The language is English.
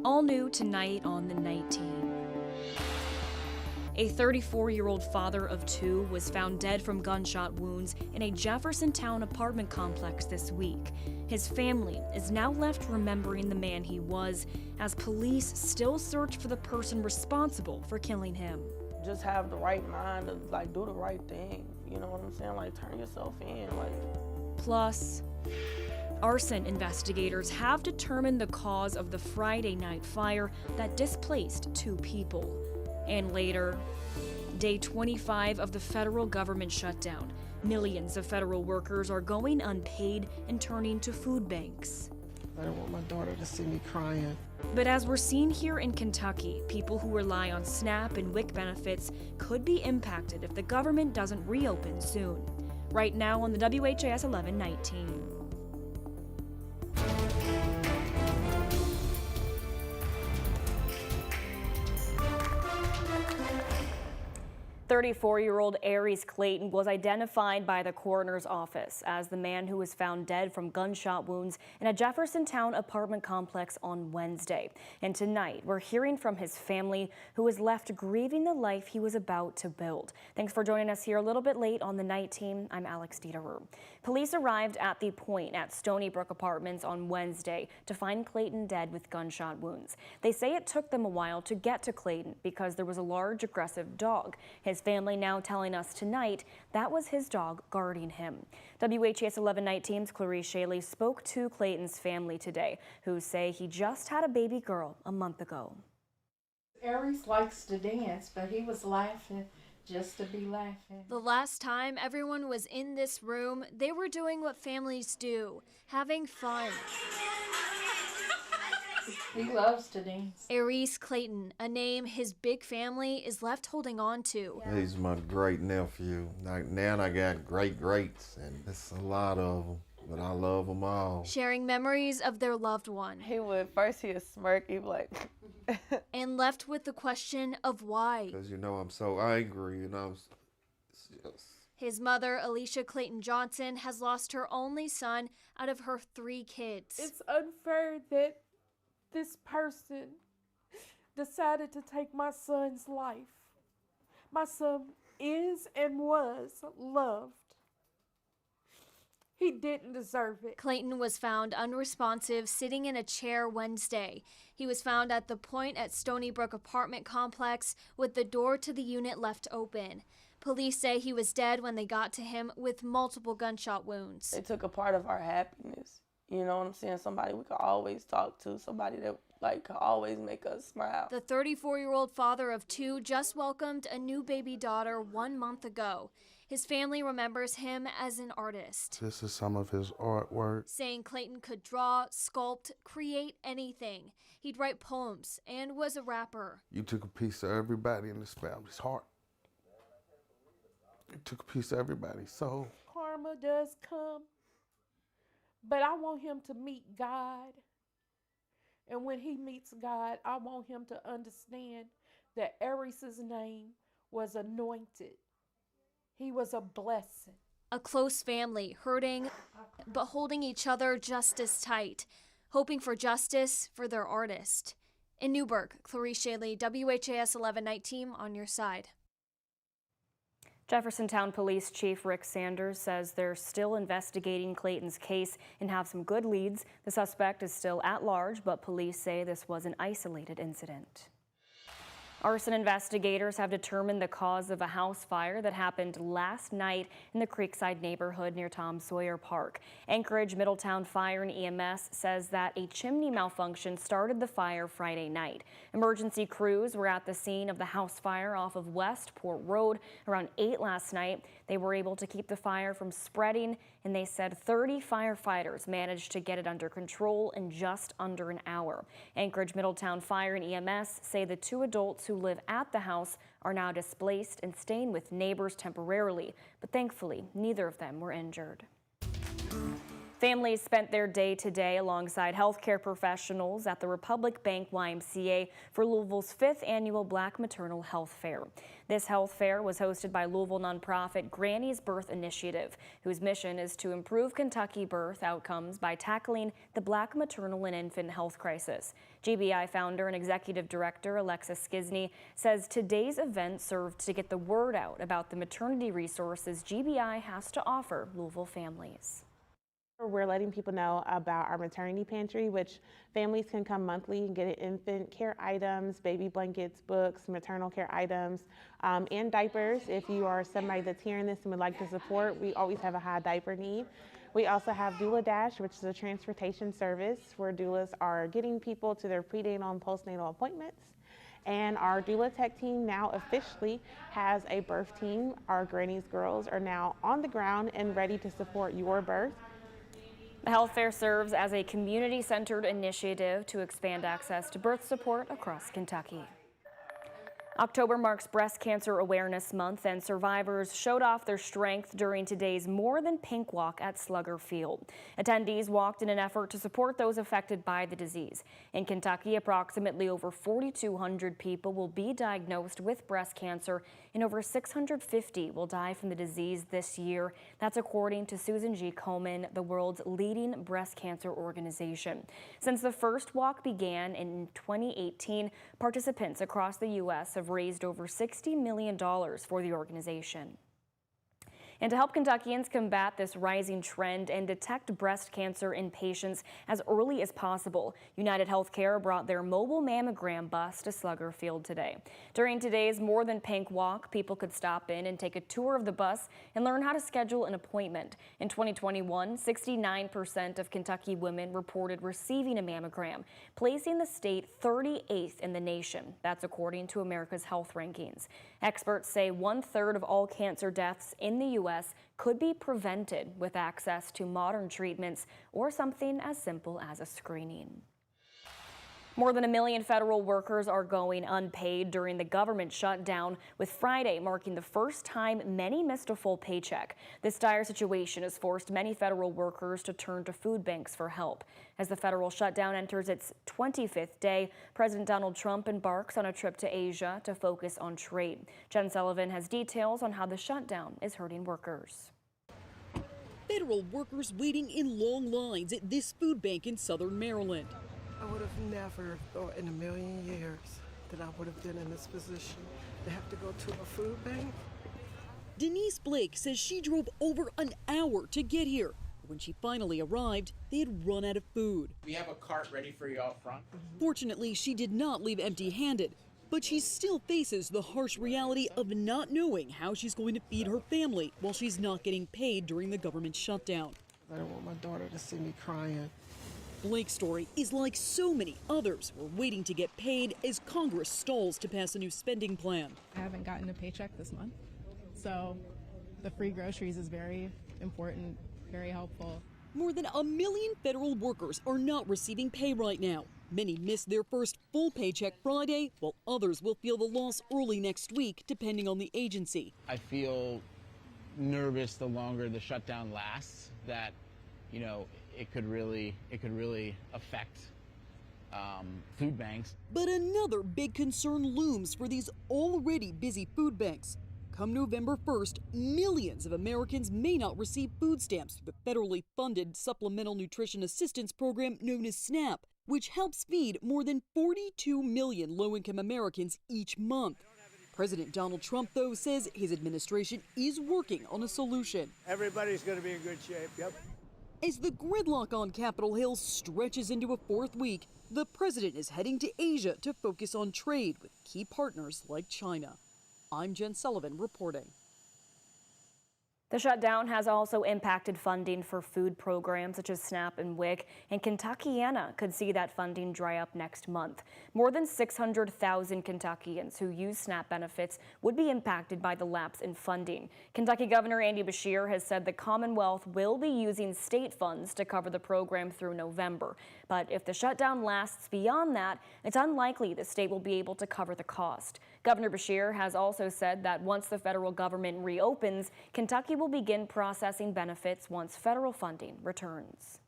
All new tonight on the Night Team. A 34-year-old father of two was found dead from gunshot wounds in a Jeffersontown apartment complex this week. His family is now left remembering the man he was as police still search for the person responsible for killing him. Just have the right mind to do the right thing. You know what I'm saying? Turn yourself in. Plus, arson investigators have determined the cause of the Friday night fire that displaced two people. And later, day 25 of the federal government shutdown. Millions of federal workers are going unpaid and turning to food banks. I don't want my daughter to see me crying. But as we're seeing here in Kentucky, people who rely on SNAP and WIC benefits could be impacted if the government doesn't reopen soon. Right now on the WHAS11 Night Team. 34-year-old Aries Clayton was identified by the coroner's office as the man who was found dead from gunshot wounds in a Jeffersontown apartment complex on Wednesday. And tonight, we're hearing from his family, who was left grieving the life he was about to build. Thanks for joining us here a little bit late on the Night Team. I'm Alex Dieterer. Police arrived at the Point at Stony Brook Apartments on Wednesday to find Clayton dead with gunshot wounds. They say it took them a while to get to Clayton because there was a large aggressive dog. His family now telling us tonight that was his dog guarding him. WHAS 11 Night Team's Clarice Shaley spoke to Clayton's family today, who say he just had a baby girl a month ago. Aries likes to dance, but he was laughing just to be laughing. The last time everyone was in this room, they were doing what families do, having fun. He loves to dance. Aries Clayton, a name his big family is left holding on to. He's my great nephew. Now I got greats, and it's a lot of them, but I love them all. Sharing memories of their loved one. He would smirk, he'd be like... And left with the question of why. Because, I'm so angry, it's just... His mother, Alicia Clayton Johnson, has lost her only son out of her 3 kids. It's unfair that this person decided to take my son's life. My son is and was loved. He didn't deserve it. Clayton was found unresponsive, sitting in a chair Wednesday. He was found at the Point at Stony Brook apartment complex with the door to the unit left open. Police say he was dead when they got to him with multiple gunshot wounds. They took a part of our happiness. You know what I'm saying? Somebody we could always talk to, somebody that could always make us smile. The 34-year-old father of 2 just welcomed a new baby daughter 1 month ago. His family remembers him as an artist. This is some of his artwork. Saying Clayton could draw, sculpt, create anything. He'd write poems and was a rapper. You took a piece of everybody in this family's heart. You took a piece of everybody's soul. Karma does come, but I want him to meet God. And when he meets God, I want him to understand that Aries' name was anointed. He was a blessing. A close family, hurting, but holding each other just as tight, hoping for justice for their artist. In Newburgh, Clarice Shaley, WHAS 11 Night Team on your side. Jeffersontown Police Chief Rick Sanders says they're still investigating Clayton's case and have some good leads. The suspect is still at large, but police say this was an isolated incident. Arson investigators have determined the cause of a house fire that happened last night in the Creekside neighborhood near Tom Sawyer Park. Anchorage Middletown Fire and EMS says that a chimney malfunction started the fire Friday night. Emergency crews were at the scene of the house fire off of West Port Road around 8 last night. They were able to keep the fire from spreading, and they said 30 firefighters managed to get it under control in just under an hour. Anchorage Middletown Fire and EMS say the 2 adults who live at the house are now displaced and staying with neighbors temporarily, but thankfully neither of them were injured. Families spent their day today alongside healthcare professionals at the Republic Bank YMCA for Louisville's 5th annual Black Maternal Health Fair. This health fair was hosted by Louisville nonprofit Granny's Birth Initiative, whose mission is to improve Kentucky birth outcomes by tackling the Black maternal and infant health crisis. GBI founder and executive director Alexis Skisney says today's event served to get the word out about the maternity resources GBI has to offer Louisville families. We're letting people know about our maternity pantry, which families can come monthly and get infant care items, baby blankets, books, maternal care items, and diapers. If you are somebody that's hearing this and would like to support, we always have a high diaper need. We also have Doula Dash, which is a transportation service where doulas are getting people to their prenatal and postnatal appointments. And our doula tech team now officially has a birth team. Our Granny's girls are now on the ground and ready to support your birth. The health fair serves as a community-centered initiative to expand access to birth support across Kentucky. October marks Breast Cancer Awareness Month, and survivors showed off their strength during today's More Than Pink Walk at Slugger Field. Attendees walked in an effort to support those affected by the disease. In Kentucky, approximately over 4,200 people will be diagnosed with breast cancer, and over 650 will die from the disease this year. That's according to Susan G. Komen, the world's leading breast cancer organization. Since the first walk began in 2018, participants across the U.S. have raised over $60 million for the organization. And to help Kentuckians combat this rising trend and detect breast cancer in patients as early as possible, United Healthcare brought their mobile mammogram bus to Slugger Field today. During today's More Than Pink Walk, people could stop in and take a tour of the bus and learn how to schedule an appointment. In 2021, 69% of Kentucky women reported receiving a mammogram, placing the state 38th in the nation. That's according to America's Health Rankings. Experts say 1/3 of all cancer deaths in the U.S. could be prevented with access to modern treatments or something as simple as a screening. More than 1 million federal workers are going unpaid during the government shutdown, with Friday marking the first time many missed a full paycheck. This dire situation has forced many federal workers to turn to food banks for help. As the federal shutdown enters its 25th day, President Donald Trump embarks on a trip to Asia to focus on trade. Jen Sullivan has details on how the shutdown is hurting workers. Federal workers waiting in long lines at this food bank in southern Maryland. I would have never thought in a million years that I would have been in this position to have to go to a food bank. Denise Blake says she drove over an hour to get here. When she finally arrived, they had run out of food. We have a cart ready for you out front. Fortunately, she did not leave empty-handed, but she still faces the harsh reality of not knowing how she's going to feed her family while she's not getting paid during the government shutdown. I don't want my daughter to see me crying. Blake's story is like so many others who are waiting to get paid as Congress stalls to pass a new spending plan. I haven't gotten a paycheck this month, so the free groceries is very important, very helpful. More than 1 million federal workers are not receiving pay right now. Many missed their first full paycheck Friday, while others will feel the loss early next week, depending on the agency. I feel nervous the longer the shutdown lasts, that, you know, it could really affect food banks. But another big concern looms for these already busy food banks. Come November 1st, millions of Americans may not receive food stamps through the federally funded Supplemental Nutrition Assistance Program known as SNAP, which helps feed more than 42 million low-income Americans each month. President Donald Trump, though, says his administration is working on a solution. Everybody's going to be in good shape, yep. As the gridlock on Capitol Hill stretches into a fourth week, the president is heading to Asia to focus on trade with key partners like China. I'm Jen Sullivan reporting. The shutdown has also impacted funding for food programs such as SNAP and WIC, and Kentuckiana could see that funding dry up next month. More than 600,000 Kentuckians who use SNAP benefits would be impacted by the lapse in funding. Kentucky Governor Andy Beshear has said the Commonwealth will be using state funds to cover the program through November. But if the shutdown lasts beyond that, it's unlikely the state will be able to cover the cost. Governor Beshear has also said that once the federal government reopens, Kentucky will will begin processing benefits once federal funding returns.